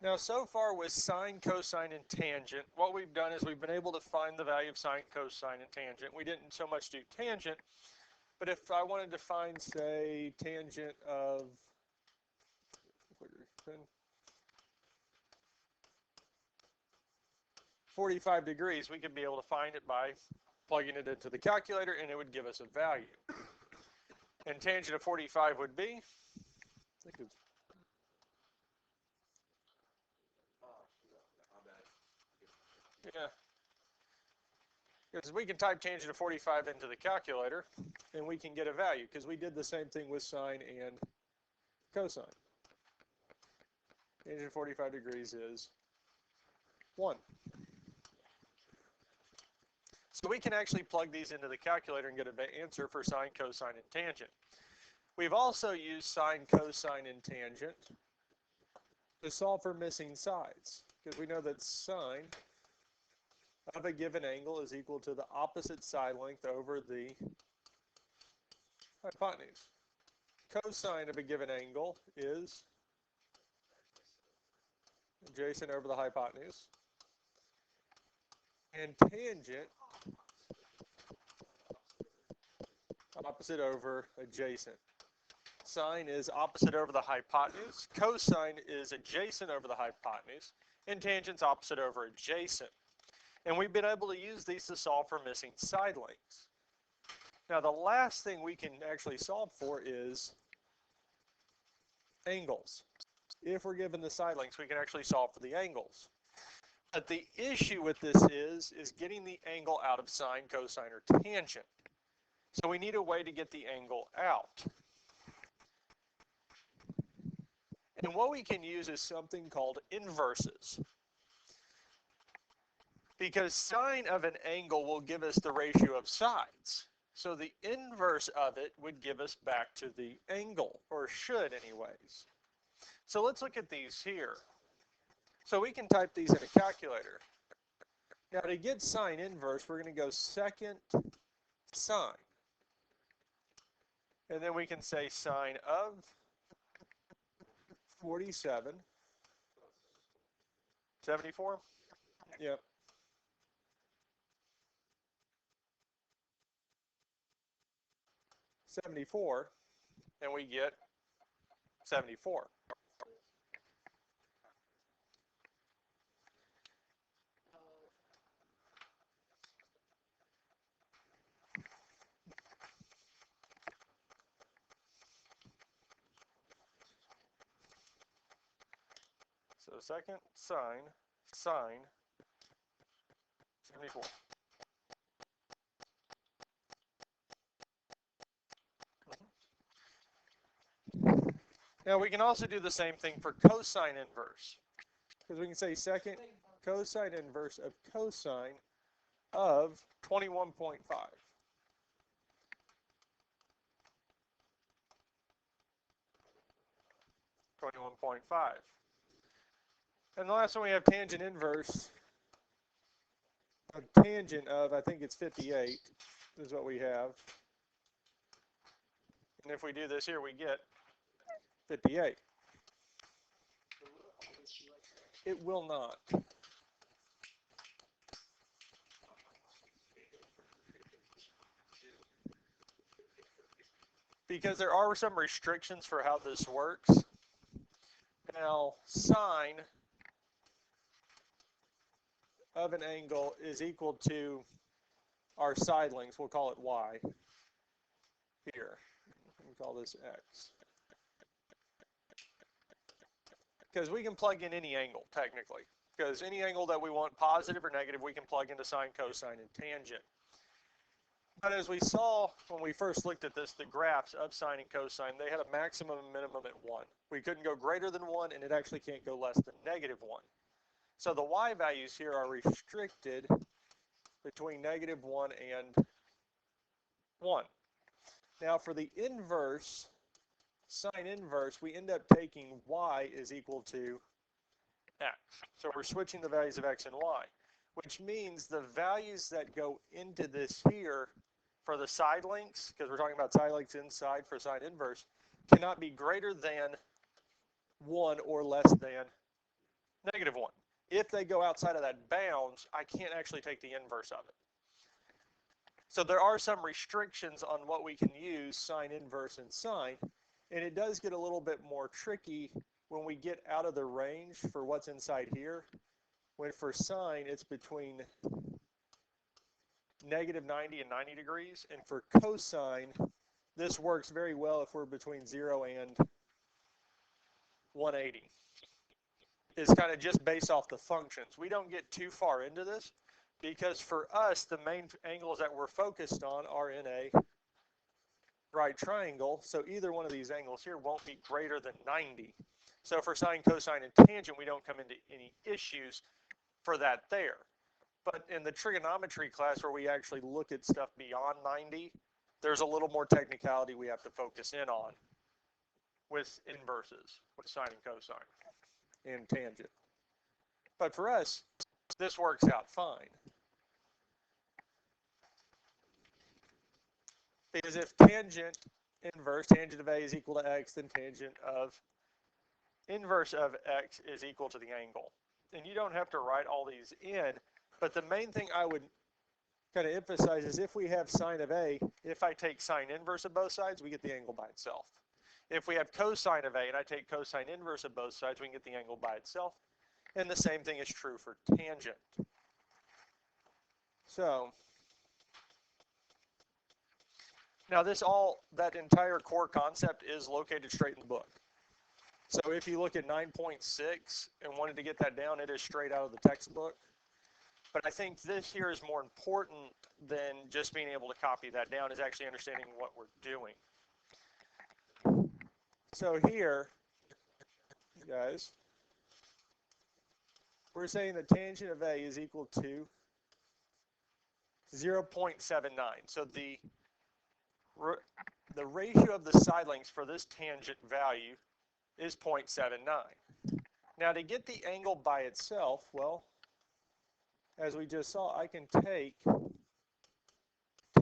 Now, so far with sine, cosine, and tangent, what we've done is we've been able to find the value of sine, cosine, and tangent. We didn't so much do tangent, but if I wanted to find, say, tangent of 45 degrees, we could be able to find it by plugging it into the calculator, and it would give us a value. And tangent of 45 would be, yeah, because we can type tangent of 45 into the calculator, and we can get a value, because we did the same thing with sine and cosine. Tangent of 45 degrees is 1. So we can actually plug these into the calculator and get an answer for sine, cosine, and tangent. We've also used sine, cosine, and tangent to solve for missing sides, because we know that sine of a given angle is equal to the opposite side length over the hypotenuse. Cosine of a given angle is adjacent over the hypotenuse. And tangent, opposite over adjacent. Sine is opposite over the hypotenuse. Cosine is adjacent over the hypotenuse. And tangent's opposite over adjacent. And we've been able to use these to solve for missing side lengths. Now, the last thing we can actually solve for is angles. If we're given the side lengths, we can actually solve for the angles. But the issue with this is getting the angle out of sine, cosine, or tangent. So we need a way to get the angle out. And what we can use is something called inverses. Because sine of an angle will give us the ratio of sides. So the inverse of it would give us back to the angle, or should anyways. So let's look at these here. So we can type these in a calculator. Now to get sine inverse, we're going to go second sine. And then we can say sine of 47. 74? Yep. .74, and we get 74. So second sine 74. Now we can also do the same thing for cosine inverse, because we can say second cosine inverse of cosine of 21.5. And the last one we have tangent inverse of tangent of, I think it's 58 is what we have. And if we do this here, we get 58. It will not. Because there are some restrictions for how this works. Now, sine of an angle is equal to our side lengths. We'll call it y here. We'll call this x. Because we can plug in any angle, technically. Because any angle that we want, positive or negative, we can plug into sine, cosine, and tangent. But as we saw when we first looked at this, the graphs of sine and cosine, they had a maximum and minimum at 1. We couldn't go greater than 1, and it actually can't go less than -1. So the y values here are restricted between -1 and 1. Now for the inverse, sine inverse, we end up taking y is equal to x. So we're switching the values of x and y, which means the values that go into this here for the side lengths, because we're talking about side lengths inside for sine inverse, cannot be greater than 1 or less than -1. If they go outside of that bounds, I can't actually take the inverse of it. So there are some restrictions on what we can use sine inverse and sine, and it does get a little bit more tricky when we get out of the range for what's inside here. When for sine, it's between -90 and 90 degrees, and for cosine, this works very well if we're between 0 and 180. It's kind of just based off the functions. We don't get too far into this because for us, the main angles that we're focused on are in a right triangle, so either one of these angles here won't be greater than 90. So for sine, cosine, and tangent, we don't come into any issues for that there. But in the trigonometry class where we actually look at stuff beyond 90, there's a little more technicality we have to focus in on with inverses, with sine and cosine and tangent. But for us, this works out fine. Because if tangent of A is equal to x, then tangent of inverse of x is equal to the angle. And you don't have to write all these in, but the main thing I would kind of emphasize is if we have sine of A, if I take sine inverse of both sides, we get the angle by itself. If we have cosine of A and I take cosine inverse of both sides, we can get the angle by itself. And the same thing is true for tangent. So now that entire core concept is located straight in the book. So if you look at 9.6 and wanted to get that down, it is straight out of the textbook. But I think this here is more important than just being able to copy that down, is actually understanding what we're doing. So here, guys, we're saying the tangent of A is equal to 0.79. So the ratio of the side lengths for this tangent value is 0.79. Now to get the angle by itself, well, as we just saw, I can take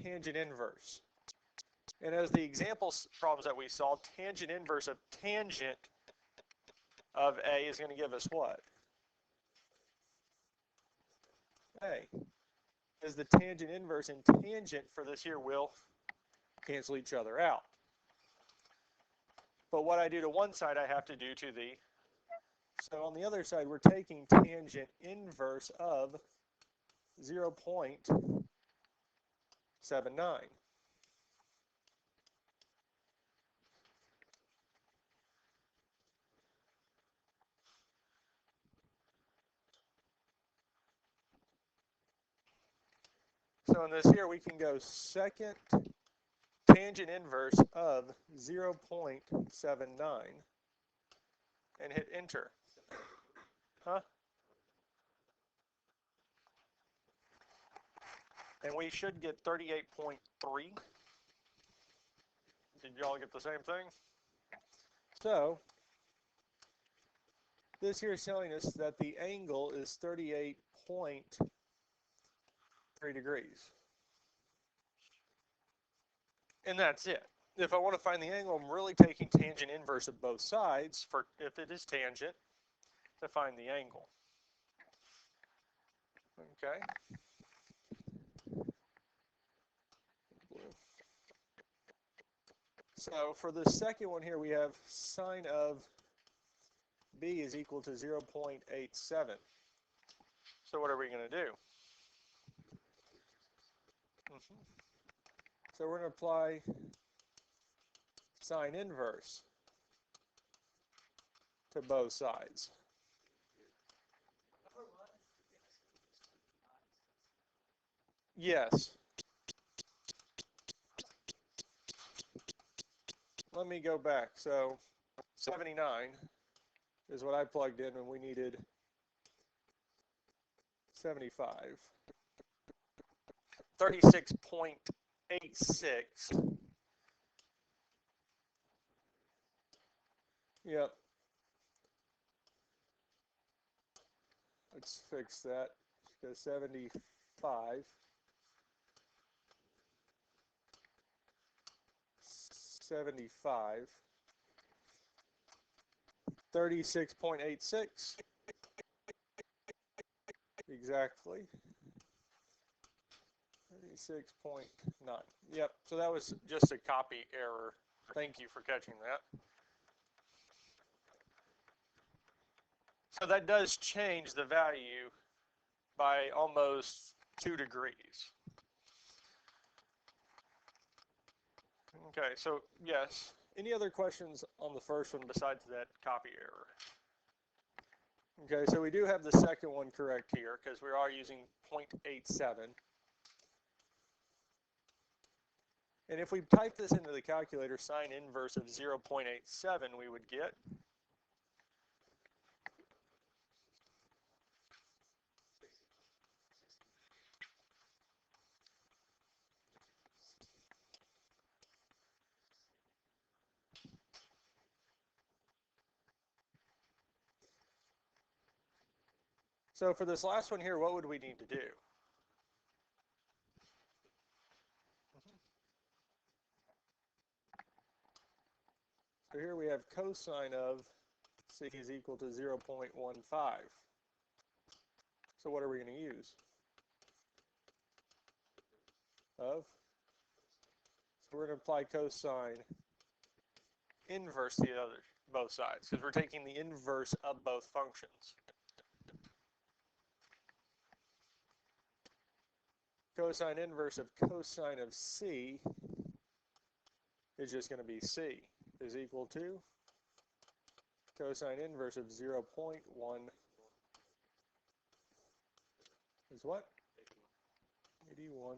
tangent inverse. And as the example problems that we saw, tangent inverse of tangent of A is going to give us what? A. As the tangent inverse and tangent for this here will cancel each other out. But what I do to one side, I have to do to the, so on the other side, we're taking tangent inverse of 0.79. So in this here, we can go second tangent inverse of 0.79 and hit enter. Huh? And we should get 38.3. Did y'all get the same thing? So this here is telling us that the angle is 38.3 degrees. And that's it. If I want to find the angle, I'm really taking tangent inverse of both sides for if it is tangent to find the angle. Okay. So for the second one here, we have sine of B is equal to 0.87. So what are we going to do? So we're going to apply sine inverse to both sides. Yes. Let me go back. So 79 is what I plugged in when we needed 75. 36.86. Yep. Let's fix that. Go 75. 36.86 exactly 36.9. Yep, so that was just a copy error. Thank you for catching that. So that does change the value by almost 2 degrees. Okay, so yes. Any other questions on the first one besides that copy error? Okay, so we do have the second one correct here because we are using 0.87. And if we type this into the calculator, sine inverse of 0.87, we would get So for this last one here, what would we need to do? So here we have cosine of c is equal to 0.15. So what are we going to use? So we're going to apply cosine inverse to both sides because we're taking the inverse of both functions. Cosine inverse of cosine of c is just going to be c is equal to cosine inverse of 0.1 is what? 81.4.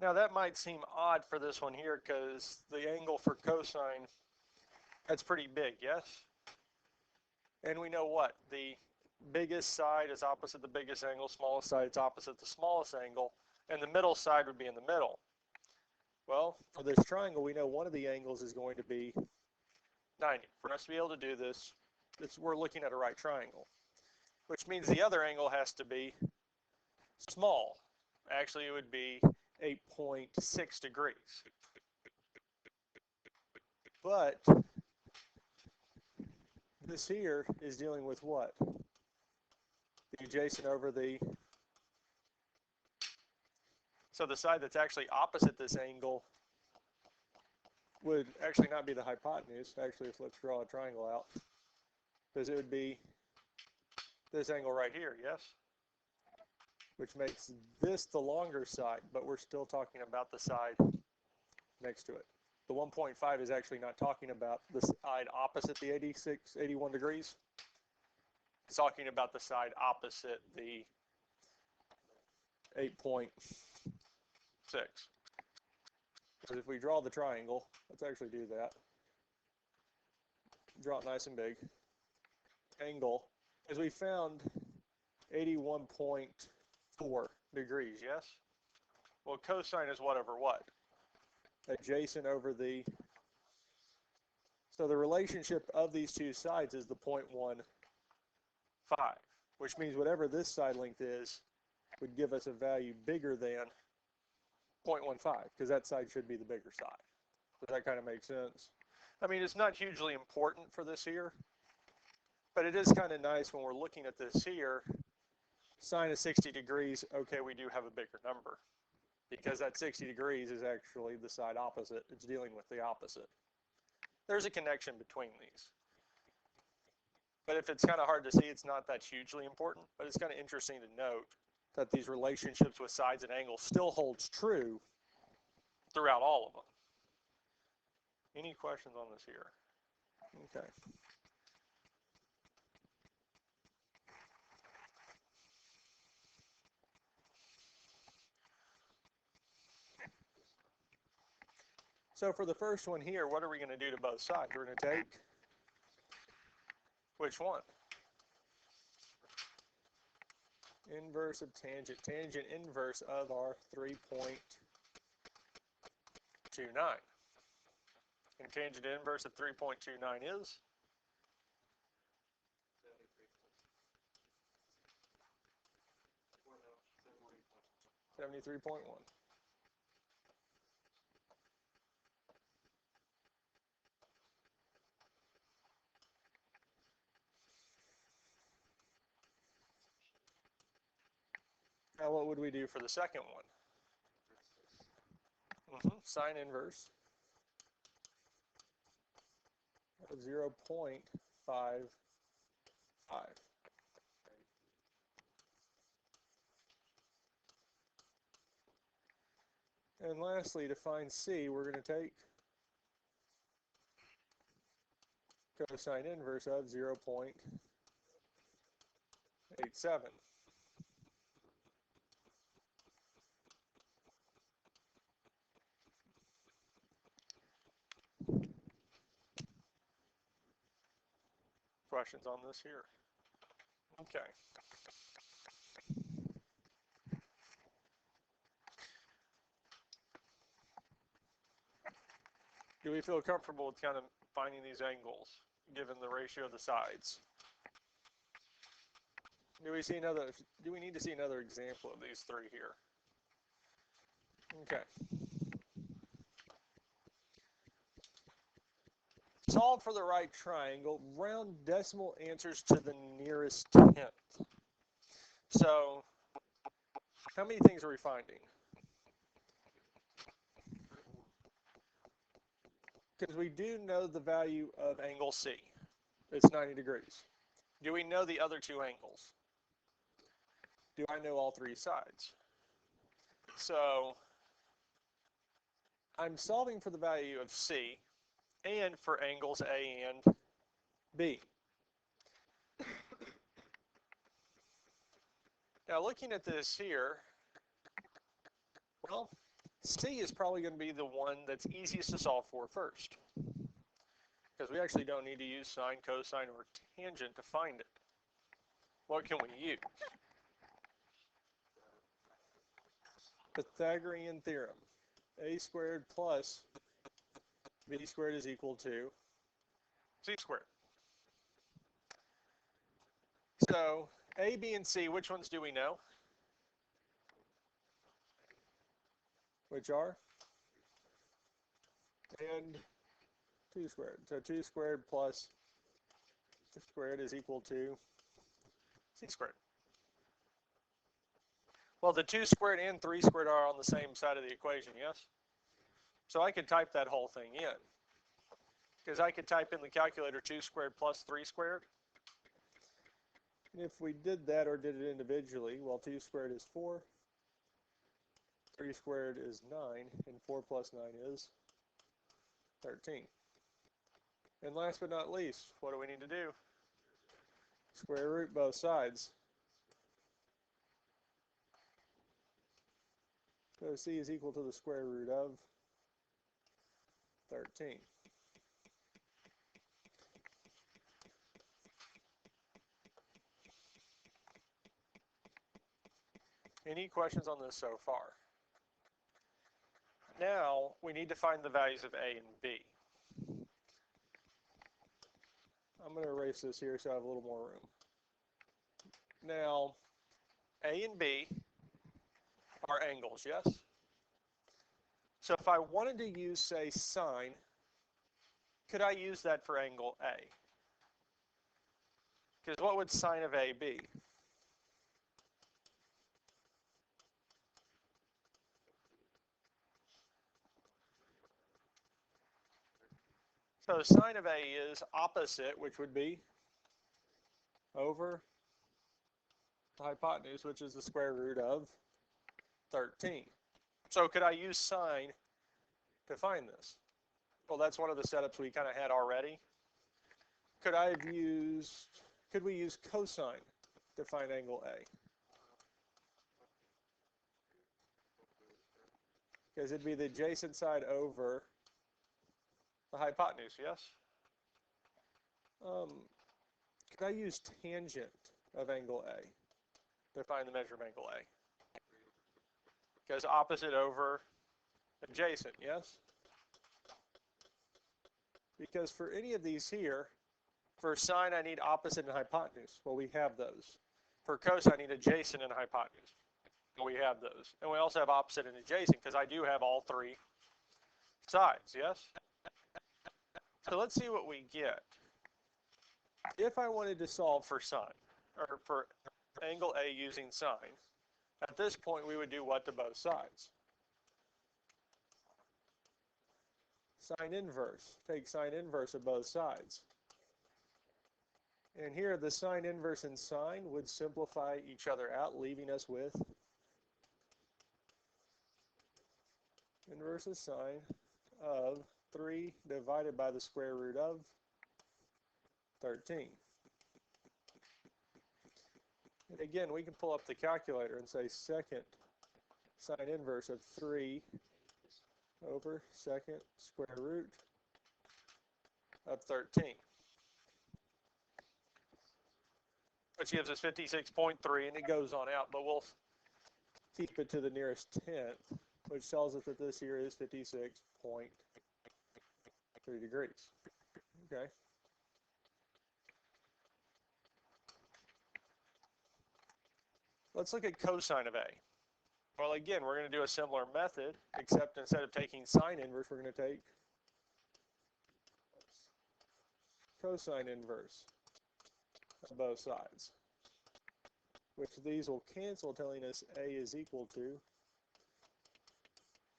Now that might seem odd for this one here because the angle for cosine, that's pretty big, yes? And we know what? The biggest side is opposite the biggest angle, smallest side is opposite the smallest angle, and the middle side would be in the middle. Well, for this triangle, we know one of the angles is going to be 90. For us to be able to do this, we're looking at a right triangle, which means the other angle has to be small. Actually, it would be 8.6 degrees. But this here is dealing with what? The adjacent over the... So the side that's actually opposite this angle would actually not be the hypotenuse. Actually, let's draw a triangle out. Because it would be this angle right here, yes? Which makes this the longer side, but we're still talking about the side next to it. The 1.5 is actually not talking about the side opposite the 81 degrees. It's talking about the side opposite the 8.6. Because if we draw the triangle, let's actually do that. Draw it nice and big. Angle, as we found 81.4 degrees, yes? Well, cosine is what over what? Adjacent over the... So the relationship of these two sides is the 0.15, which means whatever this side length is would give us a value bigger than 0.15, because that side should be the bigger side. Does that kind of make sense? I mean, it's not hugely important for this here, but it is kind of nice when we're looking at this here. Sine of 60 degrees, okay, we do have a bigger number, because that 60 degrees is actually the side opposite. It's dealing with the opposite. There's a connection between these. But if it's kind of hard to see, it's not that hugely important, but it's kind of interesting to note that these relationships with sides and angles still holds true throughout all of them. Any questions on this here? Okay. So for the first one here, what are we going to do to both sides? We're going to take which one? Inverse of tangent. Tangent inverse of our 3.29. And tangent inverse of 3.29 is? 73.1. Now what would we do for the second one? Sine inverse of 0.55. And lastly, to find C, we're going to take cosine inverse of 0.87. Questions on this here? Okay. Do we feel comfortable with kind of finding these angles, given the ratio of the sides? Do we need to see another example of these three here? Okay. Solve for the right triangle, round decimal answers to the nearest tenth. So, how many things are we finding? Because we do know the value of angle C. It's 90 degrees. Do we know the other two angles? Do I know all three sides? So, I'm solving for the value of C and for angles A and B. Now, looking at this here, well, C is probably going to be the one that's easiest to solve for first, because we actually don't need to use sine, cosine, or tangent to find it. What can we use? Pythagorean Theorem. A squared plus b squared is equal to c squared. So, A, B, and C, which ones do we know? Which are? And 2 squared. So 2 squared plus 6 squared is equal to c squared. Well, the 2 squared and 3 squared are on the same side of the equation, yes? So I could type that whole thing in. Because I could type in the calculator 2 squared plus 3 squared. And if we did that or did it individually, well, 2 squared is 4, 3 squared is 9, and 4 plus 9 is 13. And last but not least, what do we need to do? Square root both sides. So C is equal to the square root of 13. Any questions on this so far? Now, we need to find the values of A and B. I'm going to erase this here so I have a little more room. Now, A and B are angles, yes? So if I wanted to use, say, sine, could I use that for angle A? Because what would sine of A be? So sine of A is opposite, which would be over the hypotenuse, which is the square root of 13. So could I use sine to find this? Well, that's one of the setups we kind of had already. Could we use cosine to find angle A? Because it'd be the adjacent side over the hypotenuse, yes? Could I use tangent of angle A to find the measure of angle A? Because opposite over adjacent, yes? Because for any of these here, for sine I need opposite and hypotenuse. Well, we have those. For cosine I need adjacent and hypotenuse. we have those. And we also have opposite and adjacent because I do have all three sides, yes? So let's see what we get. If I wanted to solve for sine, or for angle A using sine, at this point we would do what to both sides? Sine inverse. Take sine inverse of both sides. And here the sine inverse and sine would simplify each other out, leaving us with inverse of sine of 3 divided by the square root of 13. And again, we can pull up the calculator and say second sine inverse of 3 over second square root of 13. Which gives us 56.3, and it goes on out, but we'll keep it to the nearest tenth, which tells us that this here is 56.3 degrees. Okay. Let's look at cosine of A. Well, again, we're going to do a similar method, except instead of taking sine inverse, we're going to take cosine inverse of both sides, which these will cancel, telling us A is equal to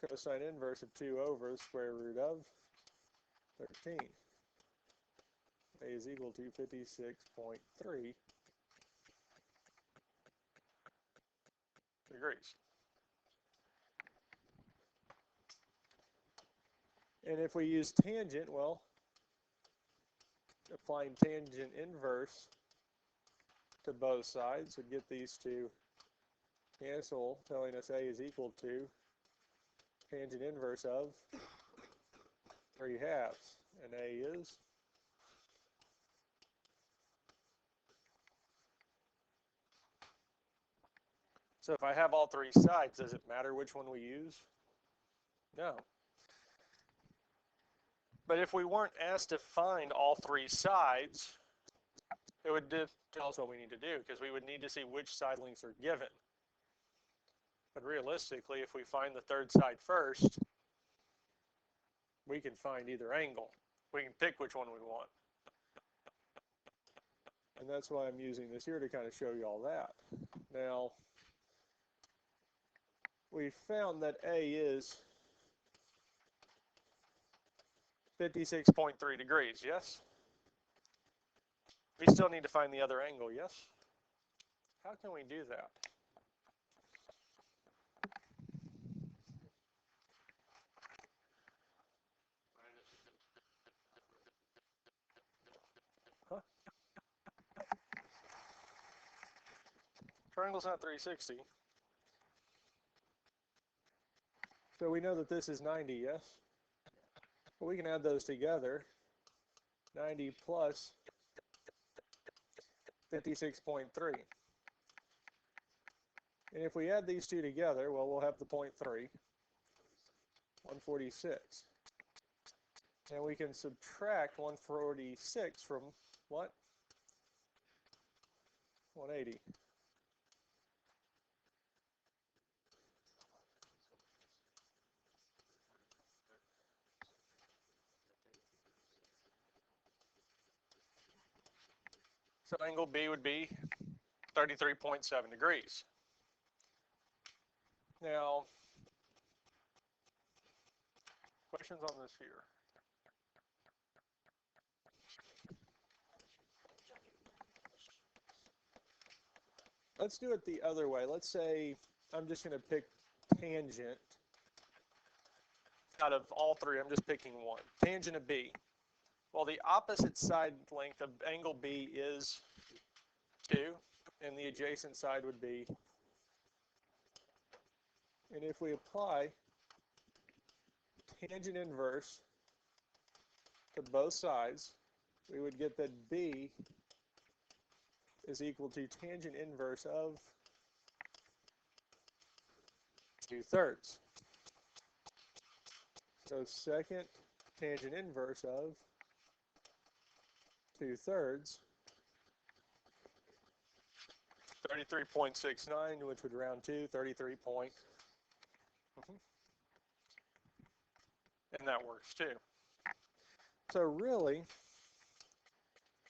cosine inverse of 2 over the square root of 13. A is equal to 56.3 degrees. And if we use tangent, well, applying tangent inverse to both sides would get these two cancel, telling us A is equal to tangent inverse of 3 halves. And A is so if I have all three sides, does it matter which one we use? No. But if we weren't asked to find all three sides, it would tell us what we need to do, because we would need to see which side lengths are given. But realistically, if we find the third side first, we can find either angle. We can pick which one we want. And that's why I'm using this here to kind of show you all that. Now, we found that A is 56.3 degrees, yes? We still need to find the other angle, yes? How can we do that? Huh? Triangle's not 360. So we know that this is 90, yes? Well, we can add those together. 90 plus 56.3. And if we add these two together, well, we'll have the 0.3, 146. And we can subtract 146 from what? 180. So angle B would be 33.7 degrees. Now, questions on this here? Let's do it the other way. Let's say I'm just going to pick tangent out of all three. I'm just picking one. Tangent of B. Well, the opposite side length of angle B is 2, and the adjacent side would be. And if we apply tangent inverse to both sides, we would get that B is equal to tangent inverse of 2/3. So second tangent inverse of 2/3 33.69, which would round to 33 point. And that works too. So really,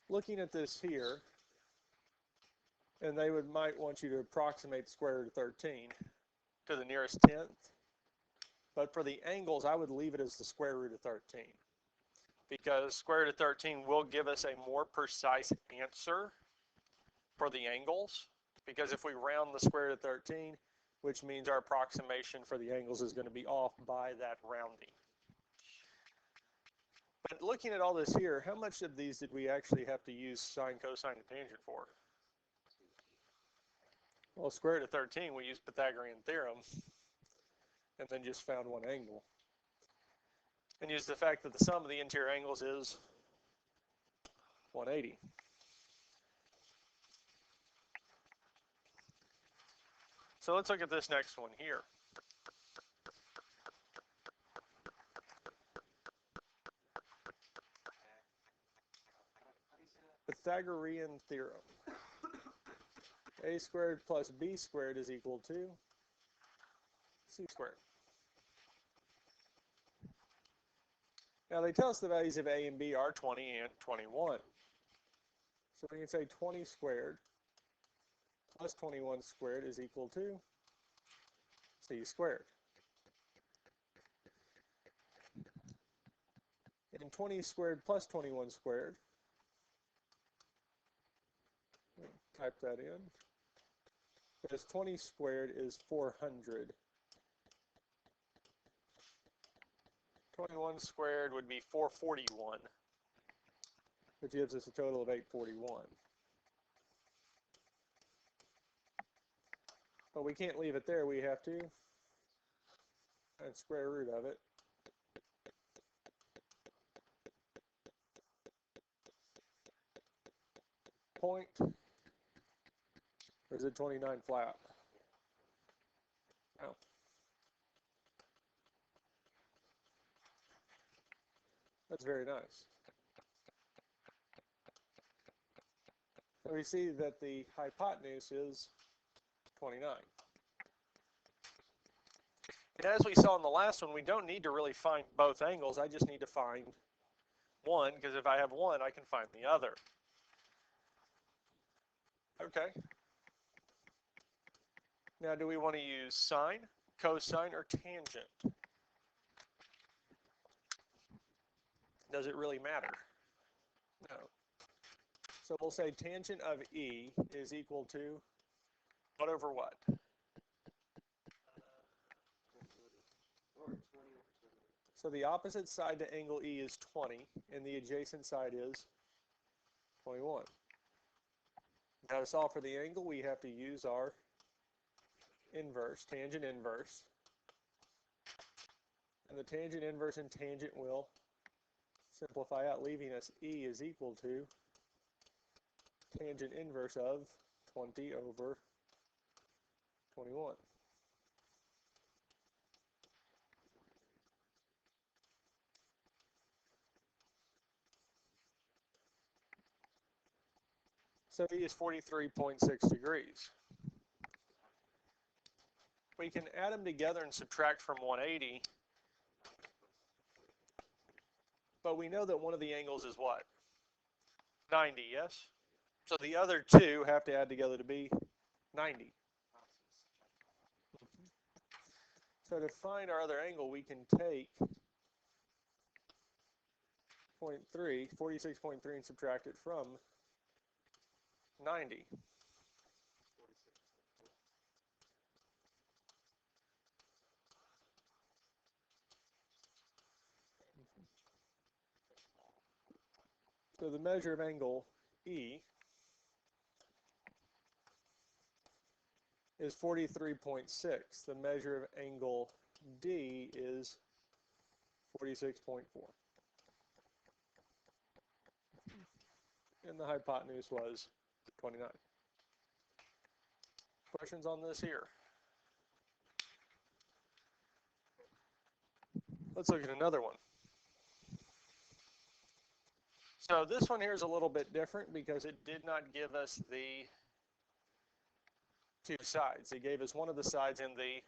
looking at this here, and they might want you to approximate the square root of 13 to the nearest tenth. But for the angles, I would leave it as the square root of 13, because square root of 13 will give us a more precise answer for the angles, because if we round the square root of 13, which means our approximation for the angles is going to be off by that rounding. But looking at all this here, how much of these did we actually have to use sine, cosine, and tangent for? Well, square root of 13, we used Pythagorean Theorem, and then just found one angle. And used the fact that the sum of the interior angles is 180. So let's look at this next one here. Pythagorean Theorem. A squared plus b squared is equal to c squared. Now they tell us the values of a and b are 20 and 21. So we can say 20 squared plus 21 squared is equal to c squared. And 20 squared plus 21 squared, type that in, because 20 squared is 400. 21 squared would be 441, which gives us a total of 841. But we can't leave it there. We have to find square root of it. Point, or is it 29 flat? No. That's very nice. So we see that the hypotenuse is 29. And as we saw in the last one, we don't need to really find both angles. I just need to find one, because if I have one, I can find the other. Okay. Now, do we want to use sine, cosine, or tangent? Does it really matter? No. So we'll say tangent of E is equal to what over what? So the opposite side to angle E is 20, and the adjacent side is 21. Now to solve for the angle, we have to use our inverse, tangent inverse. And the tangent inverse and tangent will simplify out, leaving us E is equal to tangent inverse of 20 over 21. So E is 43.6 degrees. We can add them together and subtract from 180, but we know that one of the angles is what? 90, yes? So the other two have to add together to be 90. So to find our other angle, we can take 46.3, and subtract it from 90. So the measure of angle E is 43.6. The measure of angle D is 46.4. And the hypotenuse was 29. Questions on this here? Let's look at another one. So this one here is a little bit different because it did not give us the two sides. It gave us one of the sides in the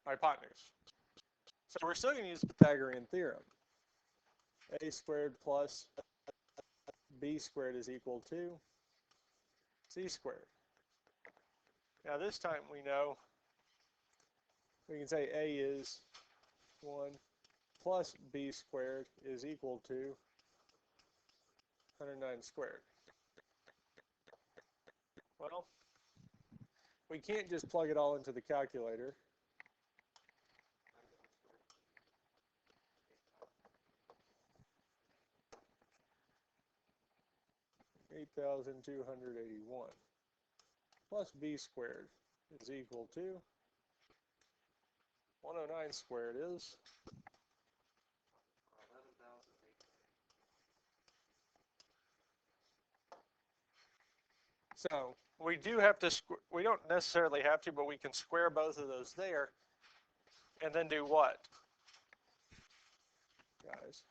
hypotenuse. So we're still going to use the Pythagorean theorem. A squared plus b squared is equal to c squared. Now this time we know we can say a is 1 plus b squared is equal to 109 squared. Well, we can't just plug it all into the calculator. $8,281 plus b squared is equal to 109 squared is 11,800. So we do have to, we don't necessarily have to, but we can square both of those there and then do what? Guys,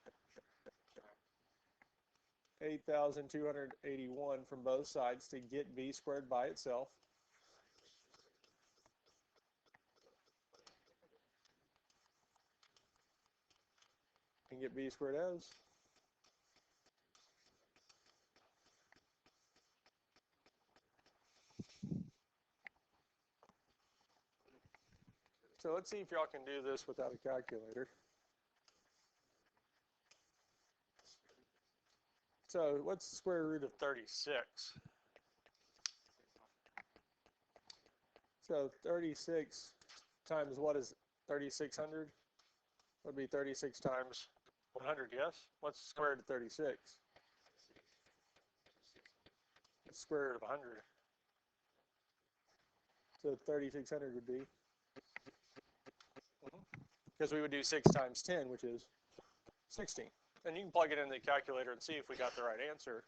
8,281 from both sides to get b squared by itself. And get b squared as so let's see if y'all can do this without a calculator. So what's the square root of 36? So 36 times what is 3,600? Would be 36 times 100, yes? What's the square root of 36? The square root of 100. So 3,600 would be, because we would do 6 times 10, which is 16. And you can plug it in the calculator and see if we got the right answer.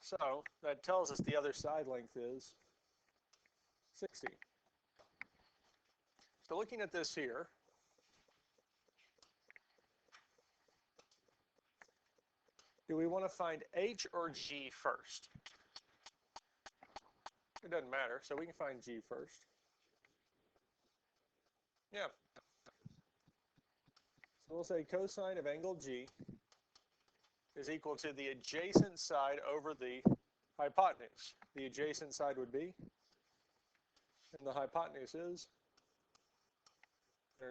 So that tells us the other side length is 60. So looking at this here, do we want to find h or g first? It doesn't matter, so we can find g first. Yeah. So we'll say cosine of angle g is equal to the adjacent side over the hypotenuse. The adjacent side would be, and the hypotenuse is 9.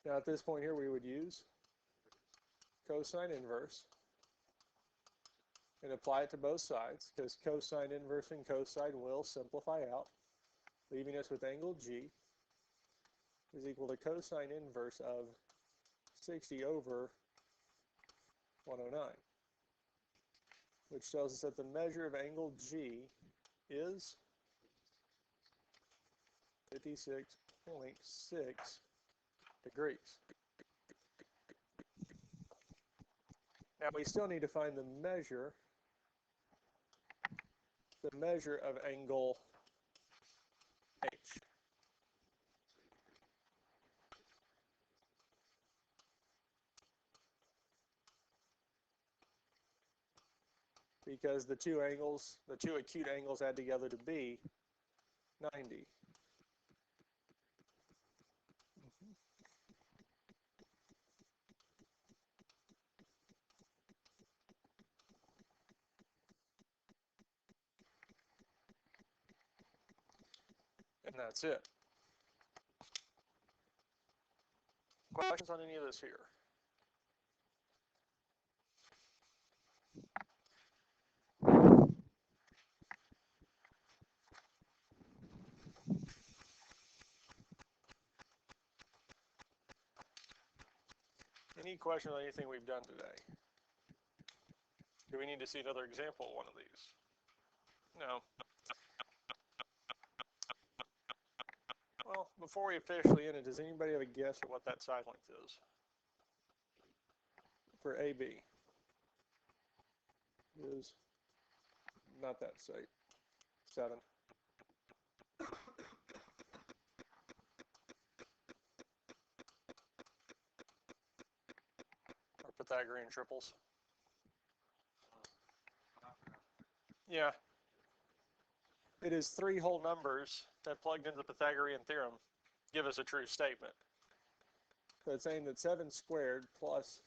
Now at this point here we would use cosine inverse and apply it to both sides, because cosine inverse and cosine will simplify out, leaving us with angle G is equal to cosine inverse of 60 over 109, which tells us that the measure of angle G is 56.6 degrees. Now we still need to find the measure of angle H. Because the two acute angles add together to be 90. And that's it. Questions on any of this here? Any questions on anything we've done today? Do we need to see another example of one of these? No. Well, before we officially end it, does anybody have a guess at what that side length is for AB? Is not that sake. 7. Or Pythagorean triples. Yeah. It is 3 whole numbers that plugged into the Pythagorean theorem give us a true statement. So it's saying that 7 squared plus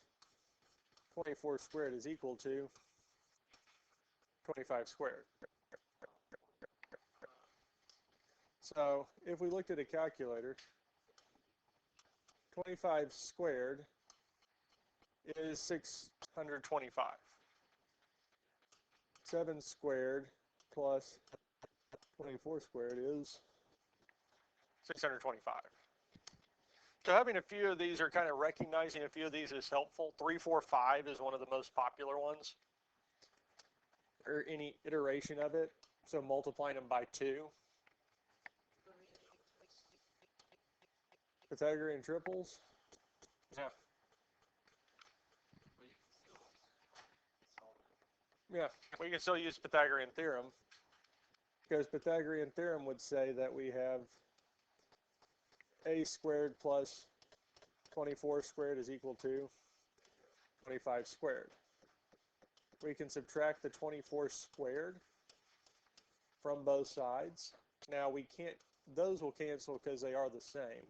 24 squared is equal to 25 squared. So if we looked at a calculator, 25 squared is 625. 7 squared plus 24 squared is 625. So having a few of these, or kind of recognizing a few of these, is helpful. 3, 4, 5 is one of the most popular ones, or any iteration of it. So multiplying them by 2. Pythagorean triples. Yeah. Yeah, we can still use Pythagorean theorem, because Pythagorean theorem would say that we have a squared plus 24 squared is equal to 25 squared. We can subtract the 24 squared from both sides. Now we can't, those will cancel because they are the same.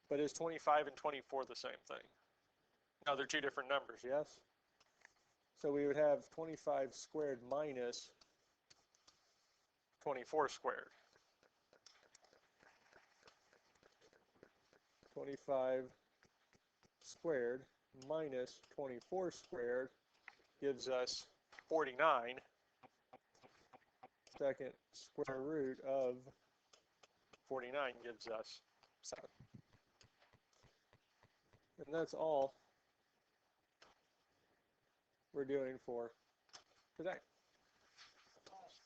But is 25 and 24 the same thing? No, they're 2 different numbers, yes? So we would have 25 squared minus 24 squared. 25 squared minus 24 squared gives us 49. Second square root of 49 gives us 7. And that's all we're doing for today.